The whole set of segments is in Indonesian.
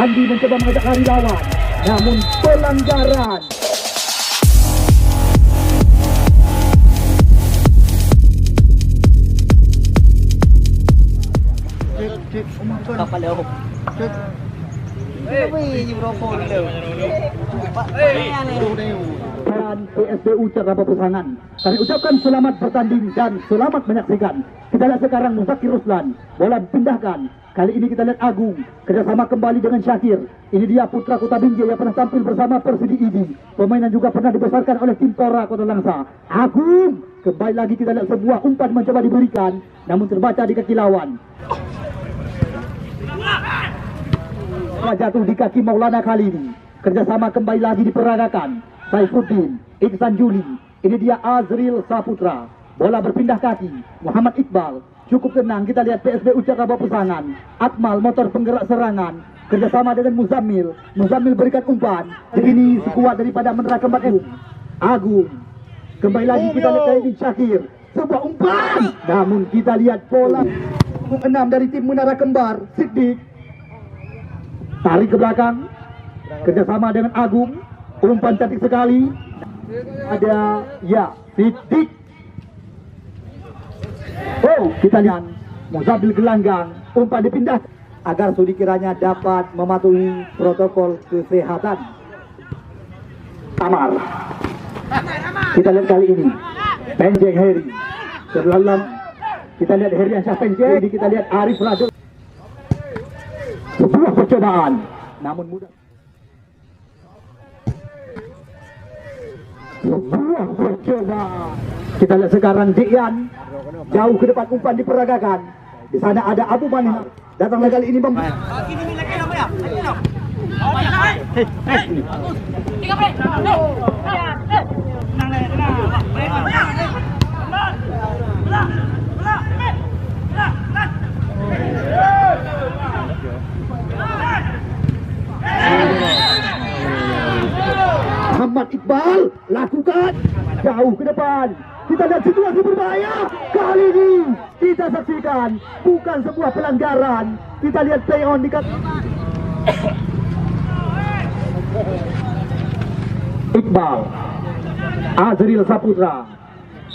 Andi mencoba mengajak lari lawan, namun pelanggaran. Kapal ako. Ini merokok dulu. Dan PSBU Ceraba Pesangan, kami ucapkan selamat bertanding dan selamat menyaksikan. Kita lihat sekarang Muzakir Ruslan, bola dipindahkan. Kali ini kita lihat Agung kerjasama kembali dengan Syakir. Ini dia putra Kota Binjai yang pernah tampil bersama Persidi ID, pemain yang juga pernah dibesarkan oleh tim Tora Kota Langsa. Agung kembali lagi, kita lihat sebuah umpan mencoba diberikan, namun terbaca di kaki lawan. Jatuh di kaki Maulana kali ini. Kerjasama kembali lagi diperagakan. Saifuddin, Iksan Juli. Ini dia Azril Saputra. Bola berpindah kaki. Muhammad Iqbal. Cukup tenang, kita lihat PSBU Ceraba Pesangan. Akmal, motor penggerak serangan. Kerjasama dengan Muzammil. Muzammil berikan umpan. Ini sekuat daripada Menara Kembar Agung. Kembali lagi kita lihat kali ini Syakir. Sebuah umpan. Namun kita lihat bola 6 dari tim Menara Kembar. Siddiq. Tarik ke belakang, kerjasama dengan Agung, umpan cantik sekali. Ada Siddiq. Oh, kita lihat Muzabil gelanggang, umpan dipindah agar Sudi kiranya dapat mematuhi protokol kesehatan. Amar. Kita lihat kali ini Penjeng Heri. Sebelum kita lihat Heriansyah Penjeng, kita lihat Arif Rado. Sebuah percobaan, namun mudah. Sebuah percobaan. Kita lihat sekarang Dian jauh ke depan, umpan diperagakan. Di sana ada Abu Manah. Datang kali ini Muhammad Iqbal lakukan jauh ke depan. Kita lihat situasi berbahaya. Kali ini kita saksikan bukan sebuah pelanggaran. Kita lihat play on di Iqbal, Azril Saputra.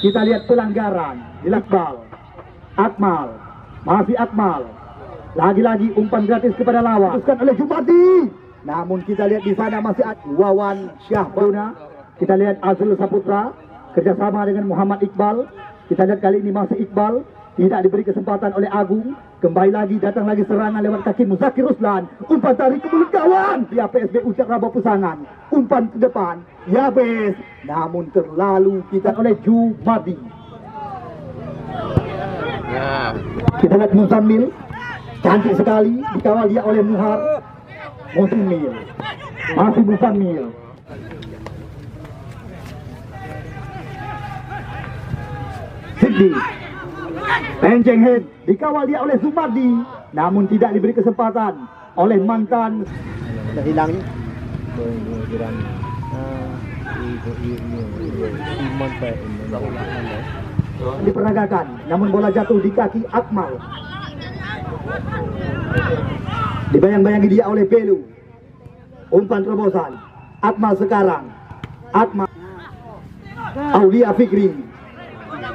Kita lihat pelanggaran di Iqbal. Akmal, masih Akmal. Lagi-lagi umpan gratis kepada lawan. Teruskan oleh Jumadi. Namun kita lihat di sana masih Wawan Syahbona. Kita lihat Azril Saputra kerjasama dengan Muhammad Iqbal. Kita lihat kali ini masih Iqbal, tidak diberi kesempatan oleh Agung. Kembali lagi, datang lagi serangan lewat kaki Muzakir Ruslan. Umpan tarik ke mulut kawan. Dia PSBU Ceraba Pesangan. Umpan ke depan. Yabes. Namun terlalu kita oleh Jumadi. Kita lihat Muzammil. Cantik sekali. Dikawal dia oleh Muhar. Muzammil. Masih Muzammil. Siddiq. Penjeng Head. Dikawal dia oleh Sumardi. Namun tidak diberi kesempatan oleh mantan. Hilang. Diperagakan. Namun bola jatuh di kaki Akmal. Dibayang-bayangi dia oleh Belu. Umpan terobosan. Akmal sekarang. Akmal. Aulia Fikri.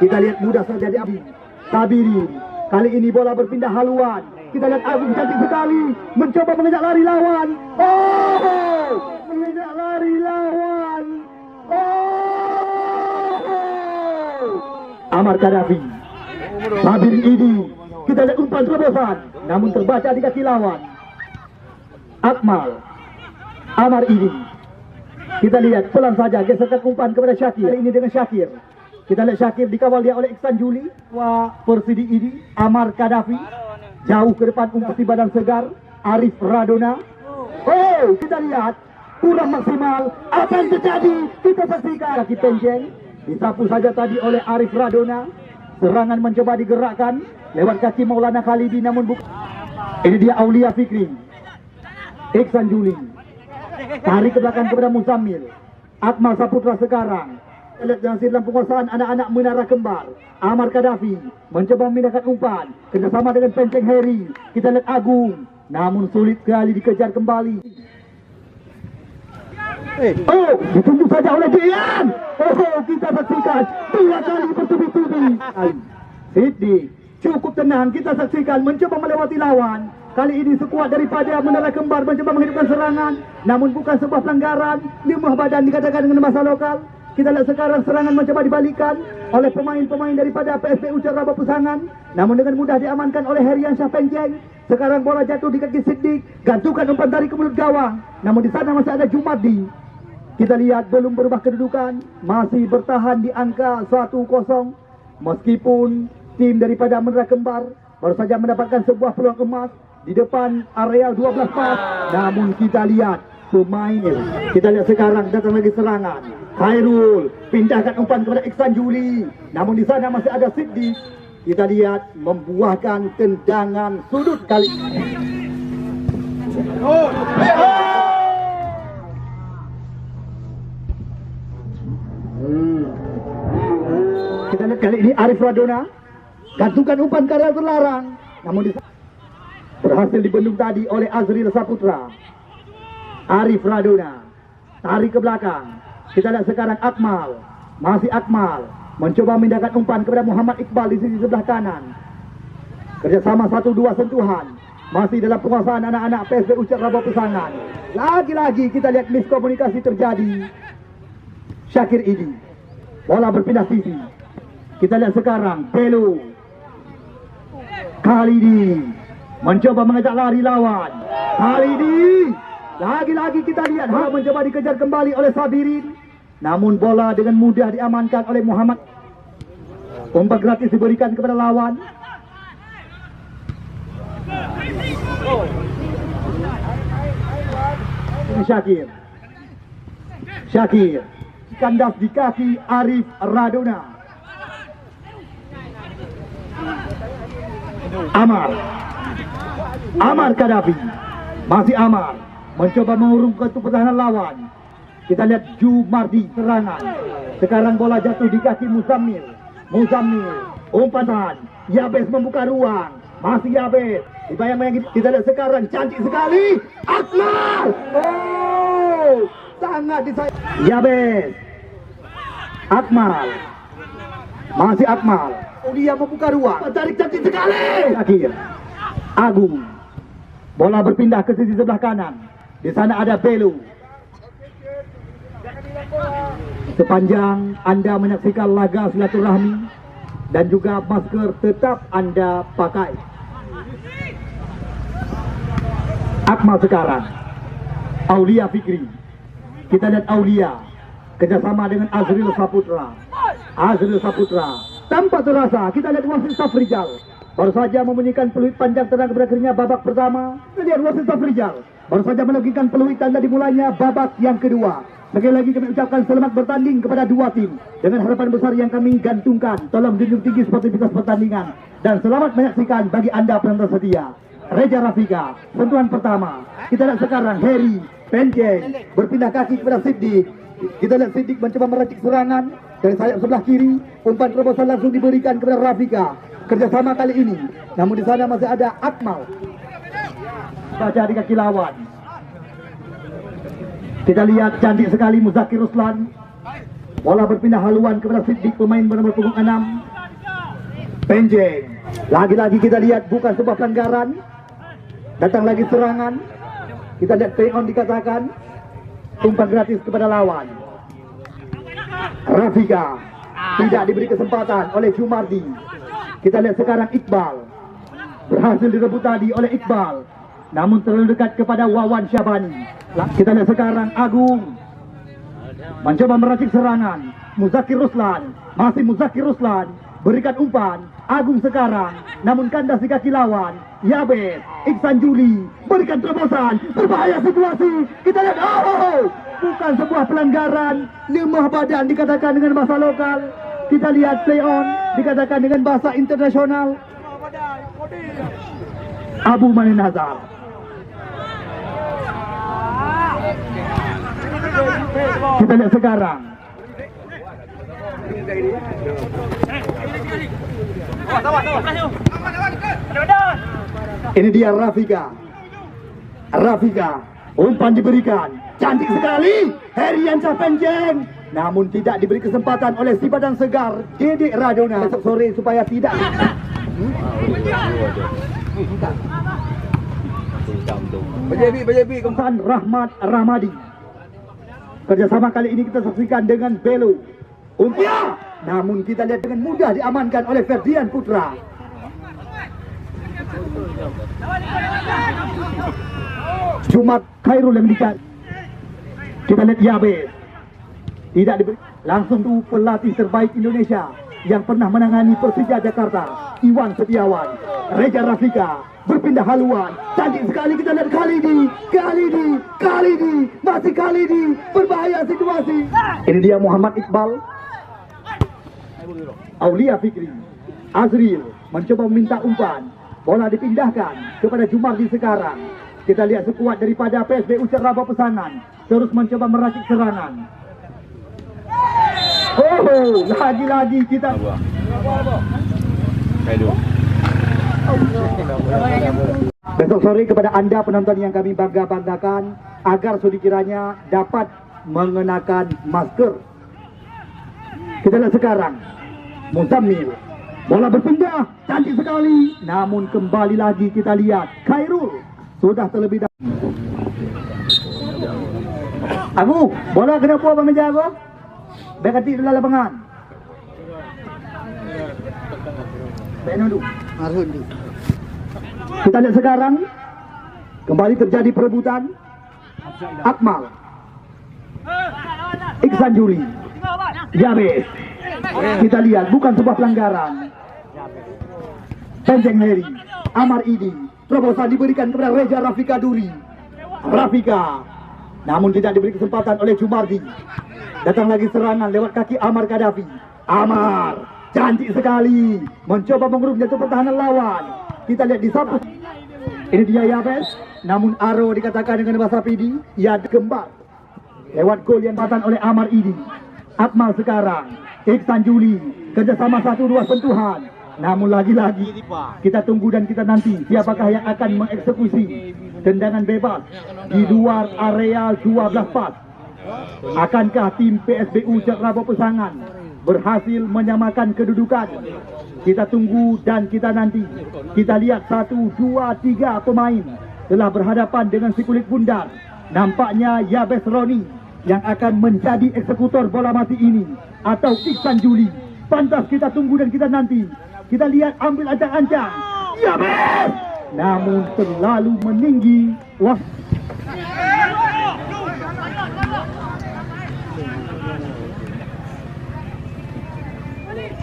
Kita lihat mudah saja di Abi Tabiri. Kali ini bola berpindah haluan. Kita lihat Agung cantik sekali. Mencoba mengejar lari lawan. Oh! Mengejar lari lawan. Oh! Amar Kadafi. Tabiri ini. Kita lihat umpan terobosan. Namun terbaca di kaki lawan. Akmal. Amar ini. Kita lihat pelan saja geserkan umpan kepada Syakir. Kali ini dengan Syakir. Kita lihat Syakir dikawal dia oleh Iksan Juli. Persidi ini Amar Kadafi. Jauh ke depan umpan di badan segar. Arif Radona. Oh, kita lihat kurang maksimal. Apa yang terjadi? Kita saksikan. Kaki Penjeng disapu saja tadi oleh Arif Radona. Serangan mencoba digerakkan lewat kaki Maulana Khalidi, namun bukan. Ini dia Aulia Fikri. Iksan Juli. Tarik ke belakang kepada Muzammil. Akmal Saputra sekarang. Lihat yang dalam penguasaan anak-anak Menara Kembar. Amar Kadafi mencoba memindahkan umpan kerjasama dengan Penjeng Heri. Kita lihat Agung namun sulit sekali dikejar kembali. Oh, Ditunggu saja oleh Dian. Oh, kita saksikan 2 kali bertubi-tubi. Siddiq cukup tenang, kita saksikan mencoba melewati lawan. Kali ini sekuat daripada menara kembar mencoba menghidupkan serangan, namun bukan sebuah pelanggaran. Lemah badan dikatakan dengan bahasa lokal. Kita lihat sekarang serangan mencoba dibalikan oleh pemain-pemain daripada PSPU Ceraba Pesangan, namun dengan mudah diamankan oleh Herian Syah Penjeng. Sekarang bola jatuh di kaki Siddiq, gantungan umpan tarik ke mulut gawang, namun di sana masih ada Jumardi. Kita lihat belum berubah kedudukan, masih bertahan di angka 1-0, meskipun tim daripada menara kembar baru saja mendapatkan sebuah peluang emas di depan areal 12 pas. Namun kita lihat pemain, kita lihat sekarang datang lagi serangan. Khairul pindahkan umpan kepada Iksan Juli, namun di sana masih ada Siddiq. Kita lihat membuahkan tendangan sudut kali ini. Kita lihat kali ini Arif Radona gantungkan umpan ke area terlarang, namun berhasil dibendung tadi oleh Azril Saputra. Arif Radona tarik ke belakang. Kita lihat sekarang Akmal, masih Akmal mencoba memindahkan umpan kepada Muhammad Iqbal di sisi sebelah kanan. Kerjasama 1-2 sentuhan, masih dalam penguasaan anak-anak PSPU Ceraba Pesangan. Lagi-lagi kita lihat miskomunikasi terjadi. Syakir Idi, bola berpindah sisi. Kita lihat sekarang Pelu Khalidi mencoba mengajak lari lawan. Khalidi lagi-lagi kita lihat mencoba dikejar kembali oleh Sabirin, namun bola dengan mudah diamankan oleh Muhammad. Umpan gratis diberikan kepada lawan. Ini Syakir kandas di kaki Arif Radona. Amar Kadafi, masih Amar mencoba mengurungkan pertahanan lawan. Kita lihat Jumardi serangan. Sekarang bola jatuh di kaki Muzammil, umpan tahan. Yabes membuka ruang, masih Yabes. Dibayang-bayang kita lihat sekarang cantik sekali Akmal. Oh, sangat disayang Yabes. Akmal, masih Akmal. Oh, dia membuka ruang, tarik cantik sekali. Akhir Agung, bola berpindah ke sisi sebelah kanan. Di sana ada Belu. Sepanjang Anda menyaksikan laga silaturahmi dan juga masker tetap Anda pakai. Akmal sekarang Aulia Fikri. Kita lihat Aulia kerjasama dengan Azril Saputra. Tanpa terasa kita lihat wasit Safrijal baru saja membunyikan peluit panjang tenang berakhirnya babak pertama. Kita lihat wasit Safrijal baru saja melogikkan peluit tanda dimulainya babak yang kedua. Sekali lagi kami ucapkan selamat bertanding kepada dua tim. Dengan harapan besar yang kami gantungkan, tolong junjung tinggi sportivitas pertandingan. Dan selamat menyaksikan bagi Anda penonton setia. Reja Rafika, sentuhan pertama. Kita lihat sekarang Heri Penjeng berpindah kaki kepada Siddiq. Kita lihat Siddiq mencoba meracik serangan dari sayap sebelah kiri. Umpan terobosan langsung diberikan kepada Rafika. Kerjasama kali ini, namun di sana masih ada Akmal. Baca di kaki lawan. Kita lihat cantik sekali Muzakir Ruslan. Bola berpindah haluan kepada Siddiq, pemain bernomor punggung 6. Penjeng. Lagi-lagi kita lihat bukan sebuah pelanggaran. Datang lagi serangan. Kita lihat play on dikatakan. Umpan gratis kepada lawan. Rafika tidak diberi kesempatan oleh Jumardi. Kita lihat sekarang Iqbal. Berhasil direbut tadi oleh Iqbal, namun terlalu dekat kepada Wawan Syabani. Kita lihat sekarang Agung mencoba meracik serangan. Muzakir Ruslan, masih Muzakir Ruslan, berikan umpan. Agung sekarang, namun kandas di kaki lawan. Yabes, Iksan Juli, berikan terobosan. Berbahaya situasi. Kita lihat, bukan sebuah pelanggaran. Lemah badan dikatakan dengan bahasa lokal. Kita lihat play on dikatakan dengan bahasa internasional. Abu Mani Nazar. Kita lihat sekarang. Ini dia Rafika. Rafika, umpan diberikan, cantik sekali, Heriansyah Penjeng, namun tidak diberi kesempatan oleh si badan segar Dedek Radona besok sore supaya tidak. Berjebi Kempan Rahmat Rahmadi. Kerjasama kali ini kita saksikan dengan Belo. Umpan, namun kita lihat dengan mudah diamankan oleh Ferdian Putra. Jumat Khairul yang dicari. Kita lihat Yabes. Tidak diberi. Langsung tu pelatih terbaik Indonesia yang pernah menangani Persija Jakarta, Iwan Setiawan. Reza Rafika berpindah haluan. Cantik sekali kita lihat Khalidi, masih Khalidi, berbahaya situasi. Ini dia Muhammad Iqbal, Aulia Fikri, Azril mencoba meminta umpan. Bola dipindahkan kepada Jumardi sekarang. Kita lihat sekuat daripada PSBU Cerraba Pesangan terus mencoba meracik serangan. Oh, lagi-lagi kita. Besok sore kepada Anda penonton yang kami bangga-banggakan, agar sedikiranya dapat mengenakan masker. Kita lihat sekarang Muzammil, bola berpindah, cantik sekali, namun kembali lagi kita lihat Khairul sudah terlebih dahulu. Aku, bola kenapa abang meja aku? Baik hati dalam lapangan. Marhundi. Kita lihat sekarang kembali terjadi perebutan. Akmal, Iksan Juli, Yabes. Kita lihat bukan sebuah pelanggaran. Penjeng Heri, Amar Idi, terobosan diberikan kepada Reza Rafika Duri. Rafika, namun tidak diberi kesempatan oleh Jumardi. Datang lagi serangan lewat kaki Amar Gaddafi. Amar, cantik sekali, mencoba mengeruk jatuh pertahanan lawan. Kita lihat di sapu. Ini dia Yabes, namun Aro dikatakan dengan bahasa Pidi, ia kembar. Lewat gol yang dapatkan oleh Amar Idi. Akmal sekarang, Iksan Juli, kerjasama 1-2 sentuhan. Namun lagi-lagi kita tunggu dan kita nanti siapakah yang akan mengeksekusi tendangan bebas di luar area 12 pas. Akankah tim PSBU Cerraba Pesangan berhasil menyamakan kedudukan? Kita tunggu dan kita nanti. Kita lihat 1, 2, 3 pemain telah berhadapan dengan si kulit bundar. Nampaknya Yabes Roni yang akan menjadi eksekutor bola mati ini, atau Iksan Juli. Pantas kita tunggu dan kita nanti. Kita lihat ambil ancang-ancang. Yabes, namun terlalu meninggi. Wah.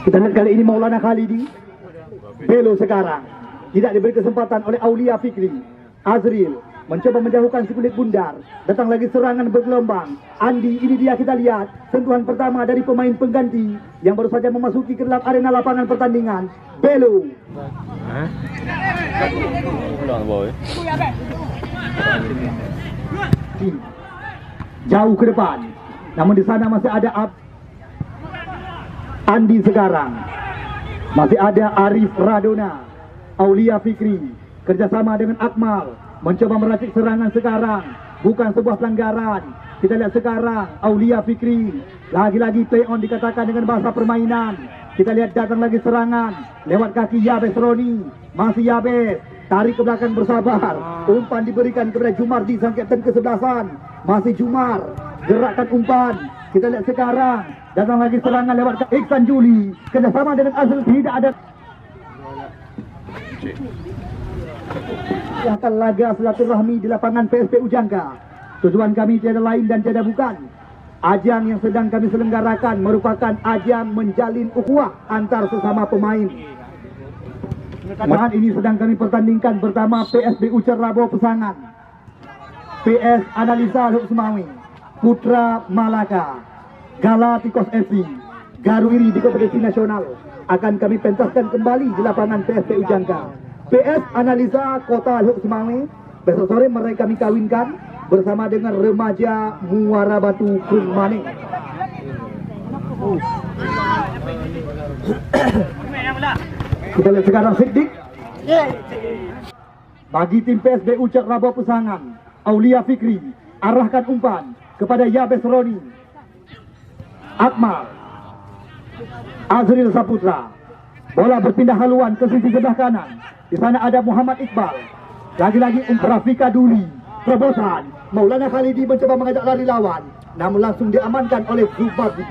Kita lihat kali ini Maulana Khalidi. Belo sekarang tidak diberi kesempatan oleh Aulia Fikri. Azril mencoba menjauhkan si kulit bundar. Datang lagi serangan bergelombang. Andi, ini dia kita lihat sentuhan pertama dari pemain pengganti yang baru saja memasuki ke dalam arena lapangan pertandingan. Belo. Jauh ke depan. Namun di sana masih ada Andi sekarang. Masih ada Arif Radona, Aulia Fikri, kerjasama dengan Akmal, mencoba meracik serangan sekarang. Bukan sebuah pelanggaran. Kita lihat sekarang Aulia Fikri, lagi-lagi play on dikatakan dengan bahasa permainan. Kita lihat datang lagi serangan lewat kaki Yabes Roni. Masih Yabes, tarik ke belakang bersabar. Umpan diberikan kepada Jumardi sang kapten kesebelasan. Masih Jumar, gerakkan umpan. Kita lihat sekarang datang lagi serangan lewat Iksan Juli, kerjasama dengan Azril. Tidak ada akan laga silaturahmi di lapangan PSBU Jangka. Tujuan kami tiada lain dan tiada bukan. Ajang yang sedang kami selenggarakan merupakan ajang menjalin ukhuwah antar sesama pemain. Saat ini sedang kami pertandingkan bersama PSBU Cerraba Pesangan, PS Analisa Luxmawi, Putra Malaka, Galacticos FC, Garuiri di kompetisi nasional. Akan kami pentaskan kembali di lapangan PSBU Jangka. PS Analisa Kota Luxmawi, besok sore mereka kami kawinkan bersama dengan remaja Muara Batu Kurmane. Kita lihat sekarang Siddiq bagi tim PSBU Cerraba Pesangan. Aulia Fikri arahkan umpan kepada Yabes Roni. Akmal, Azril Saputra, bola berpindah haluan ke sisi sebelah kanan. Di sana ada Muhammad Iqbal. Lagi-lagi Rafika Duli. Terobosan, Maulana Khalidi mencoba mengajak lari lawan, namun langsung diamankan oleh Zubardi.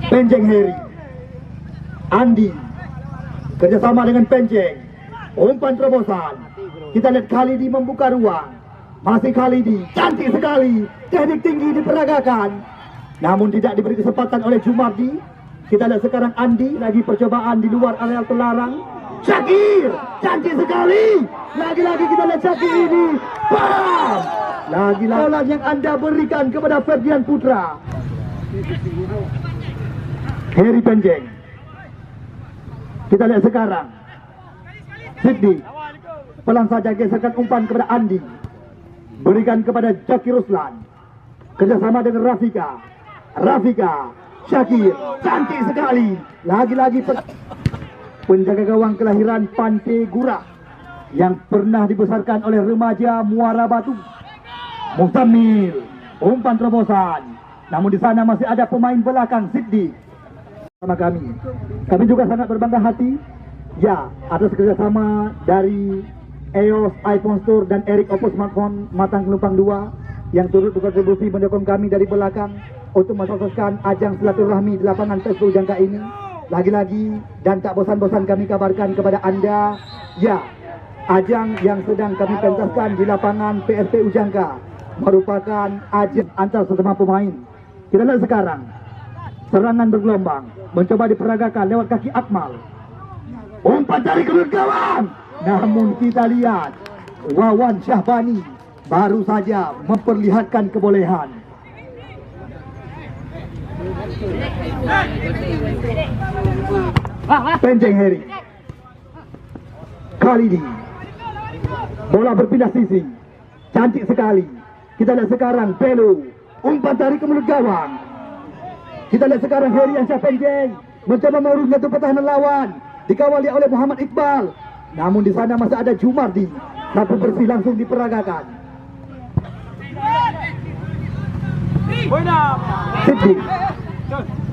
Penjeng Heri, Andi, kerjasama dengan Penjeng. Umpan terobosan. Kita lihat Khalidi membuka ruang. Masih Khalidi, cantik sekali. Teknik tinggi diperagakan, namun tidak diberi kesempatan oleh Jumardi. Kita lihat sekarang Andi, lagi percobaan di luar area terlarang. Syakir, cantik sekali. Lagi-lagi kita lihat Syakir ini. Bam! Lagi-lagi yang Anda berikan kepada Ferdian Putra. Heri Penjeng. Kita lihat sekarang Siddiq, pelan saja geserkan umpan kepada Andi, berikan kepada Jaki Ruslan, kerjasama dengan Rafika. Syakir, cantik sekali. Lagi-lagi penjaga gawang kelahiran Pantai Gura yang pernah dibesarkan oleh remaja Muara Batu. Muhtamil, umpan terobosan. Namun di sana masih ada pemain belakang Siddiq. Sama kami juga sangat berbangga hati ya atas kerjasama dari EOS iPhone Store dan Eric Oppo Smartphone Matang Pelumpang 2 yang turut berkontribusi mendukung kami dari belakang untuk mensukseskan ajang silaturahmi di lapangan PSP Ujangka ini. Lagi-lagi dan tak bosan-bosan kami kabarkan kepada Anda ya, ajang yang sedang kami pentaskan di lapangan PSP Ujangka merupakan ajang antar sesama pemain. Kita lihat sekarang serangan bergelombang mencoba diperagakan lewat kaki Akmal. Umpan dari keluar gawang. Namun kita lihat Wawan Syahbani baru saja memperlihatkan kebolehan. Penjeng Heri, Khalidi, bola berpindah sisi, cantik sekali. Kita lihat sekarang Belo, umpan dari ke mulut gawang. Kita lihat sekarang Heri Ansyah Penjeng mencoba merunut pertahanan lawan, dikawali oleh Muhammad Iqbal. Namun di sana masih ada Jumardi, sapu bersih langsung diperagakan. Siddiq,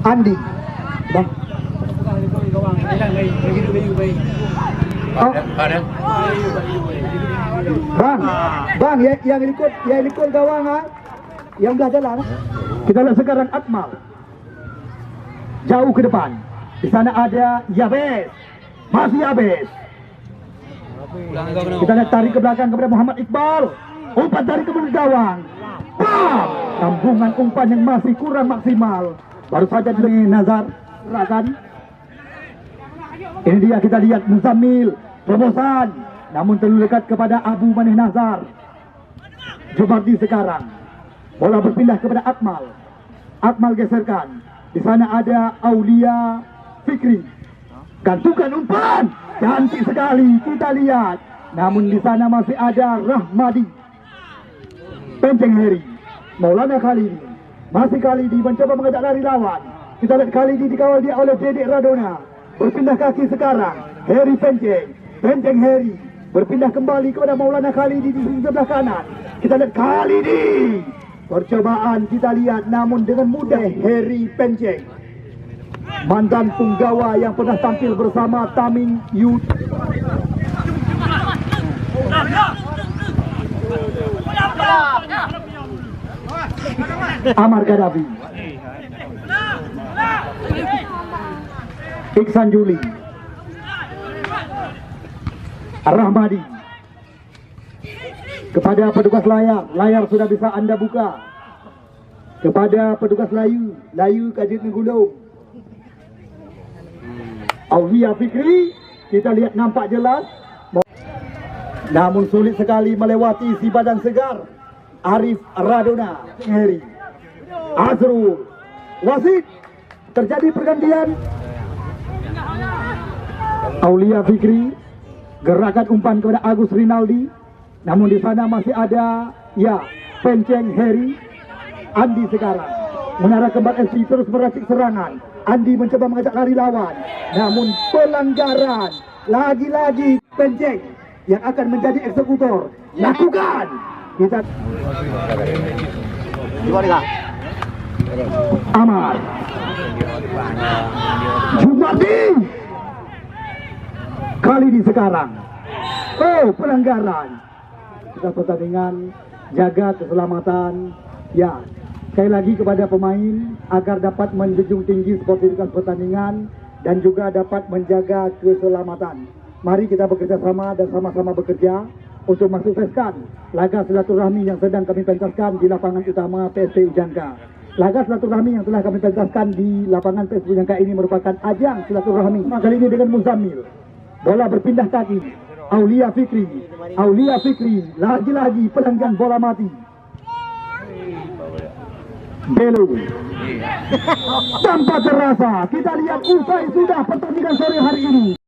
Andi, Bang. Oh. Bang, yang ikut gawang yang belah jalan. Kita lihat sekarang Akmal. Jauh ke depan. Di sana ada Yabes. Masih Yabes. Kita lihat tarik ke belakang kepada Muhammad Iqbal. Umpan tarik ke belakang gawang. Bam! Sambungan umpan yang masih kurang maksimal. Baru saja dari Nazar Rakan. Ini dia kita lihat Muzammil terobosan, namun terlalu dekat kepada Abu Maneh Nazar. Jumardi sekarang. Bola berpindah kepada Akmal. Akmal geserkan. Di sana ada Aulia Fikri. Gantungan umpan. Cantik sekali kita lihat. Namun di sana masih ada Rahmadi. Penjeng Heri. Maulana Khalidi. Masih Khalidi mencoba mengajak lari lawan. Kita lihat Khalidi dikawal dia oleh Dedek Radona. Berpindah kaki sekarang. Heri Penjeng. Penjeng Heri. Berpindah kembali kepada Maulana Khalidi di sisi sebelah kanan. Kita lihat Khalidi. Percobaan kita lihat namun dengan mudah Heri Penjeng. Mantan punggawa yang pernah tampil bersama Taming Youth. Amar Gaddafi, Iksan Juli, Rahmadi. Kepada petugas layar sudah bisa Anda buka. Kepada petugas layu Kajit Nenggulung, Aulia Fikri, kita lihat nampak jelas. Namun sulit sekali melewati si badan segar Arif Radona. Heri, Azrul, wasit, terjadi pergantian. Aulia Fikri, gerakan umpan kepada Agus Rinaldi. Namun di sana masih ada Penjeng Heri. Andi sekarang menarah kembali FC terus meracik serangan. Andi mencoba mengajak lari lawan, namun pelanggaran. Lagi-lagi Penjeng yang akan menjadi eksekutor. lakukan. Kita Gimana kak? Amar Jumadi kali ini sekarang. Oh, pelanggaran. Kita pertandingan, jaga keselamatan. Ya, sekali lagi kepada pemain agar dapat menjunjung tinggi sportivitas pertandingan dan juga dapat menjaga keselamatan. Mari kita bekerja sama dan sama-sama bekerja untuk mensukseskan laga silaturahmi yang sedang kami pentaskan di lapangan utama PSP Ujangka. Laga silaturahmi yang telah kami pentaskan di lapangan PSP Ujangka ini merupakan ajang silaturahmi. Kali ini dengan Muzammil. Bola berpindah kaki. Aulia Fikri, lagi-lagi pelanggan bola mati. Belu. Tanpa terasa, kita lihat usai sudah pertandingan sore hari ini.